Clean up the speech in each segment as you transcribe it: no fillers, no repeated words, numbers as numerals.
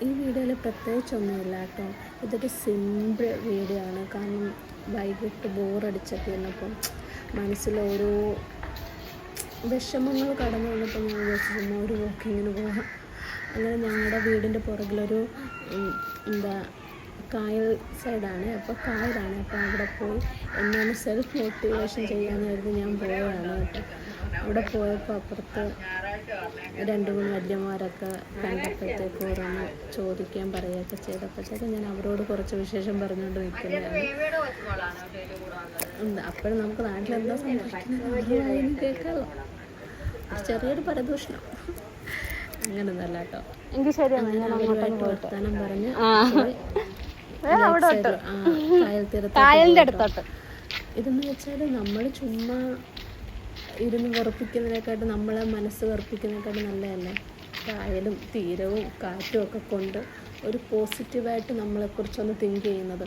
ഈ വീഡിയോയിൽ പ്രത്യേകിച്ചൊന്നുമില്ല കേട്ടോ. ഇതൊരു സിമ്പിൾ വീഡിയോ ആണ്. കാരണം വൈകിട്ട് ബോറടിച്ചൊക്കെ ഇരുന്നപ്പം മനസ്സിലോരോ വിഷമങ്ങൾ കടന്നു വന്നപ്പോൾ ഞാൻ വിചാരിച്ചു ഒരു വാക്കിങ്ങിന് പോകാം. അങ്ങനെ ഞങ്ങളുടെ വീടിൻ്റെ പുറകിലൊരു കായൽ സൈഡാണ്, അപ്പോൾ കായലാണ്. അപ്പോൾ അവിടെ പോയി എന്നെ സെൽഫ് മോട്ടിവേഷൻ ചെയ്യാനായിരുന്നു ഞാൻ പോയതാണ് കേട്ടോ. അവിടെ പോയപ്പോൾ അപ്പുറത്ത് 2-3 വല്യമാരൊക്കെ കണ്ടപ്പോഴത്തേക്ക് ഓരോന്ന് ചോദിക്കാൻ പറയുകയൊക്കെ ചെയ്തപ്പോഴത്തേക്ക് ഞാൻ അവരോട് കുറച്ച് വിശേഷം പറഞ്ഞുകൊണ്ട് നിൽക്കുന്നതാണ്. അപ്പോഴും നമുക്ക് നാട്ടിലെന്താ സംഭവിക്കുന്നത് കേൾക്കാമല്ലോ. ചെറിയൊരു പരദൂഷണം അങ്ങനെയൊന്നല്ല കേട്ടോ. എങ്കിൽ ശരി, അവരുമായിട്ട് വർത്താനം പറഞ്ഞ് കായലിൻ്റെ അടുത്തോട്ട്. ഇതെന്ന് വെച്ചാൽ നമ്മൾ ചുമ്മാ ഇരുന്ന് വെറുപ്പിക്കുന്നതിനെക്കാട്ടും നമ്മളെ മനസ്സ് വെറുപ്പിക്കുന്നതിനെക്കാട്ടും നല്ലതല്ലേ കായലും തീരവും കാറ്റും ഒക്കെ കൊണ്ട് ഒരു പോസിറ്റീവായിട്ട് നമ്മളെക്കുറിച്ചൊന്ന് തിങ്ക് ചെയ്യുന്നത്.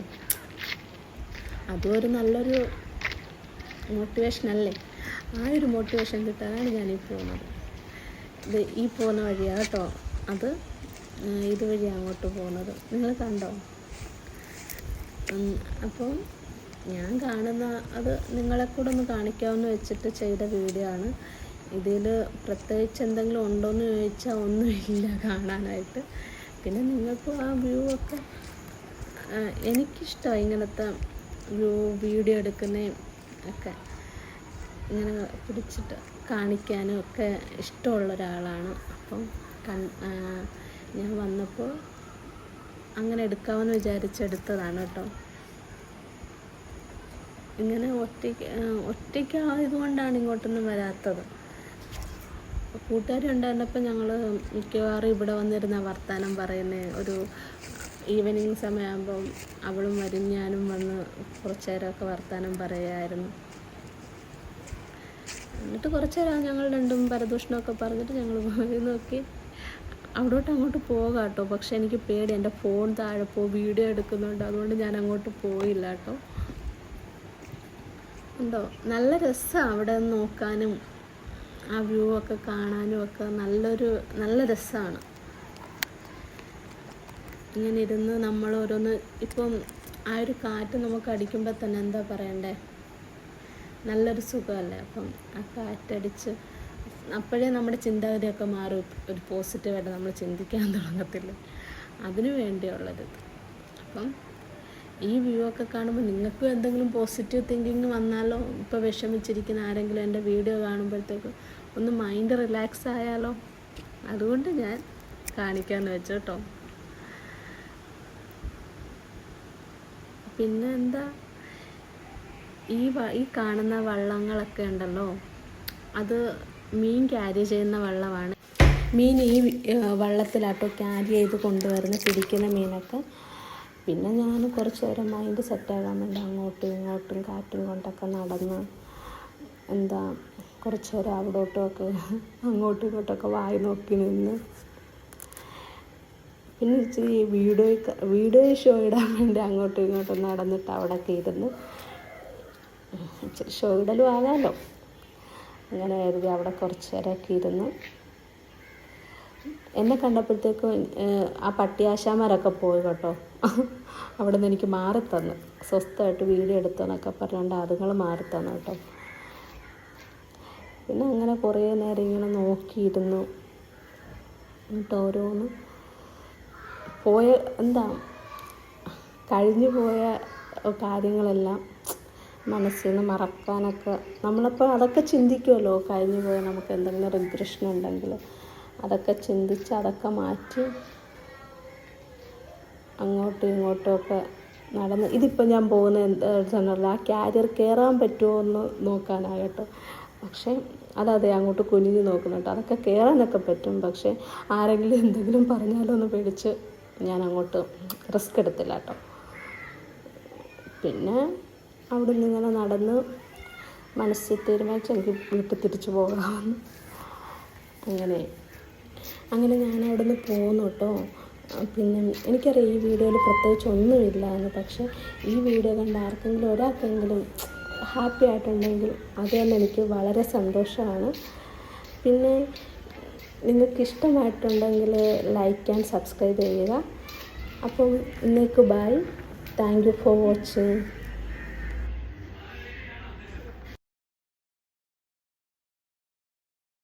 അതും ഒരു നല്ലൊരു മോട്ടിവേഷൻ അല്ലേ. ആ ഒരു മോട്ടിവേഷൻ കിട്ടാനാണ് ഞാനീ പോകുന്നത്. ഇത് ഈ പോകുന്ന വഴിയാണ് കേട്ടോ. അത് ഇതുവഴി അങ്ങോട്ട് പോകുന്നത് നിങ്ങൾ കണ്ടോ. അപ്പോൾ ഞാൻ കാണുന്ന അത് നിങ്ങളെ കൂടെ ഒന്ന് കാണിക്കാമെന്ന് വെച്ചിട്ട് ചെയ്ത വീഡിയോ ആണ്. ഇതിൽ പ്രത്യേകിച്ച് എന്തെങ്കിലും ഉണ്ടോയെന്ന് ചോദിച്ചാൽ ഒന്നുമില്ല കാണാനായിട്ട്. പിന്നെ നിങ്ങൾക്ക് ആ വ്യൂ ഒക്കെ എനിക്കിഷ്ടമായി. ഇങ്ങനത്തെ വീഡിയോ എടുക്കുന്നതും ഒക്കെ ഇങ്ങനെ പിടിച്ചിട്ട് കാണിക്കാനും ഒക്കെ ഇഷ്ടമുള്ള ഒരാളാണ്. അപ്പം ഞാൻ വന്നപ്പോൾ അങ്ങനെ എടുക്കാമെന്ന് വിചാരിച്ചെടുത്തതാണ് കേട്ടോ. ഇങ്ങനെ ഒറ്റയ്ക്കായതുകൊണ്ടാണ് ഇങ്ങോട്ടൊന്നും വരാത്തത്. കൂട്ടുകാരി ഉണ്ടായിരുന്നപ്പോൾ ഞങ്ങൾ മിക്കവാറും ഇവിടെ വന്നിരുന്ന വർത്താനം പറയുന്നത്. ഒരു ഈവനിങ് സമയമാകുമ്പം അവളും വരും, ഞാനും വന്ന് കുറച്ച് നേരമൊക്കെ വർത്താനം പറയുമായിരുന്നു. എന്നിട്ട് കുറച്ച് നേരം ഞങ്ങൾ രണ്ടും പരദൂഷണമൊക്കെ പറഞ്ഞിട്ട് ഞങ്ങൾ പോയി നോക്കി അവിടോട്ട് അങ്ങോട്ട് പോകാം കേട്ടോ. പക്ഷെ എനിക്ക് പേടി, എൻ്റെ ഫോൺ താഴെ വീഡിയോ എടുക്കുന്നുണ്ട്, അതുകൊണ്ട് ഞാൻ അങ്ങോട്ട് പോയില്ല കേട്ടോ. ഉണ്ടോ, നല്ല രസമാണ് അവിടെ നോക്കാനും ആ വ്യൂ ഒക്കെ കാണാനും ഒക്കെ നല്ല രസമാണ്. ഇങ്ങനെ ഇരുന്ന് നമ്മൾ ഓരോന്ന് ഇപ്പം ആ ഒരു കാറ്റ് നമുക്ക് അടിക്കുമ്പോൾ തന്നെ എന്താ പറയണ്ടേ, നല്ലൊരു സുഖമല്ലേ. അപ്പം ആ കാറ്റടിച്ച് അപ്പോഴേ നമ്മുടെ ചിന്താഗതിയൊക്കെ മാറും. ഒരു പോസിറ്റീവായിട്ട് നമ്മൾ ചിന്തിക്കാൻ തുടങ്ങത്തില്ല. അതിനു വേണ്ടിയുള്ളത്. അപ്പം ഈ വ്യൂ ഒക്കെ കാണുമ്പോൾ നിങ്ങൾക്കും എന്തെങ്കിലും പോസിറ്റീവ് തിങ്കിങ് വന്നാലോ, ഇപ്പോൾ വിഷമിച്ചിരിക്കുന്ന ആരെങ്കിലും എൻ്റെ വീഡിയോ കാണുമ്പോഴത്തേക്കും ഒന്ന് മൈൻഡ് റിലാക്സ് ആയാലോ, അതുകൊണ്ട് ഞാൻ കാണിക്കാമെന്ന് വെച്ചു കേട്ടോ. പിന്നെ എന്താ, ഈ കാണുന്ന വള്ളങ്ങളൊക്കെ ഉണ്ടല്ലോ, അത് മീൻ ക്യാരി ചെയ്യുന്ന വള്ളമാണ്. മീൻ ഈ വള്ളത്തിലാട്ടോ ക്യാരി ചെയ്ത് കൊണ്ടുവരുന്ന പിടിക്കുന്ന മീനൊക്കെ. പിന്നെ ഞാൻ കുറച്ച് നേരം മൈൻഡ് സെറ്റാകാൻ വേണ്ടി അങ്ങോട്ടും ഇങ്ങോട്ടും കാറ്റും കൊണ്ടൊക്കെ നടന്ന് കുറച്ച് നേരം അവിടോട്ടുമൊക്കെ അങ്ങോട്ടും ഇങ്ങോട്ടൊക്കെ വായി നോക്കി നിന്ന്. പിന്നെ ഇച്ചിരി വീഡിയോ ഷോ ഇടാൻ വേണ്ടി അങ്ങോട്ടും ഇങ്ങോട്ടും നടന്നിട്ട് അവിടെയൊക്കെ ഇരുന്ന് ഇച്ചിരി ഷോ ഇടലും ആകാമല്ലോ. അങ്ങനെ കരുതി അവിടെ കുറച്ച് നേരമൊക്കെ ഇരുന്ന്. എന്നെ കണ്ടപ്പോഴത്തേക്കും ആ പട്ടിയാശാമാരൊക്കെ പോയി കേട്ടോ. അവിടെ നിന്ന് എനിക്ക് മാറിത്തന്നു, സ്വസ്ഥമായിട്ട് വീഡിയോ എടുത്തെന്നൊക്കെ പറഞ്ഞുകൊണ്ട് അതുങ്ങൾ മാറിത്തന്നു കേട്ടോ. പിന്നെ അങ്ങനെ കുറേ നേരം ഇങ്ങനെ നോക്കിയിരുന്നു. എന്നിട്ട് ഓരോന്ന് കഴിഞ്ഞു പോയ കാര്യങ്ങളെല്ലാം മനസ്സിൽ നിന്ന് മറക്കാനൊക്കെ നമ്മളപ്പോൾ അതൊക്കെ ചിന്തിക്കുമല്ലോ. കഴിഞ്ഞു പോയാൽ നമുക്ക് എന്തെങ്കിലും റിഗ്രഷൻ ഉണ്ടെങ്കിൽ അതൊക്കെ ചിന്തിച്ച് അതൊക്കെ മാറ്റി അങ്ങോട്ടും ഇങ്ങോട്ടുമൊക്കെ നടന്ന്. ഇതിപ്പോൾ ഞാൻ പോകുന്ന എന്താ ആ ക്യാരിയർ കയറാൻ പറ്റുമോ എന്ന് നോക്കാനാകട്ടോ. പക്ഷേ അതതെ അങ്ങോട്ട് കുനിഞ്ഞ് നോക്കുന്നുണ്ട്. അതൊക്കെ കയറാനൊക്കെ പറ്റും, പക്ഷേ ആരെങ്കിലും എന്തെങ്കിലും പറഞ്ഞാലോ എന്ന് പേടിച്ച് ഞാൻ അങ്ങോട്ട് റിസ്ക് എടുത്തില്ല കേട്ടോ. പിന്നെ അവിടെ നിന്ന് ഇങ്ങനെ നടന്ന് മനസ്സിൽ തീരുമാനിച്ച് എനിക്ക് വീട്ടിൽ തിരിച്ചു പോകാമെന്ന്. അങ്ങനെ ഞാൻ അവിടെ നിന്ന് പോന്നു കേട്ടോ. പിന്നെ എനിക്കറിയാം ഈ വീഡിയോയിൽ പ്രത്യേകിച്ച് ഒന്നുമില്ല എന്ന്, പക്ഷേ ഈ വീഡിയോ കണ്ട് ആർക്കെങ്കിലും ഒരാൾക്കെങ്കിലും ഹാപ്പി ആയിട്ടുണ്ടെങ്കിൽ അത് തന്നെ എനിക്ക് വളരെ സന്തോഷമാണ്. പിന്നെ നിങ്ങൾക്ക് ഇഷ്ടമായിട്ടുണ്ടെങ്കിൽ ലൈക്ക് ആൻഡ് സബ്സ്ക്രൈബ് ചെയ്യുക. അപ്പം ഇന്നേക്ക് bye. Thank you for watching.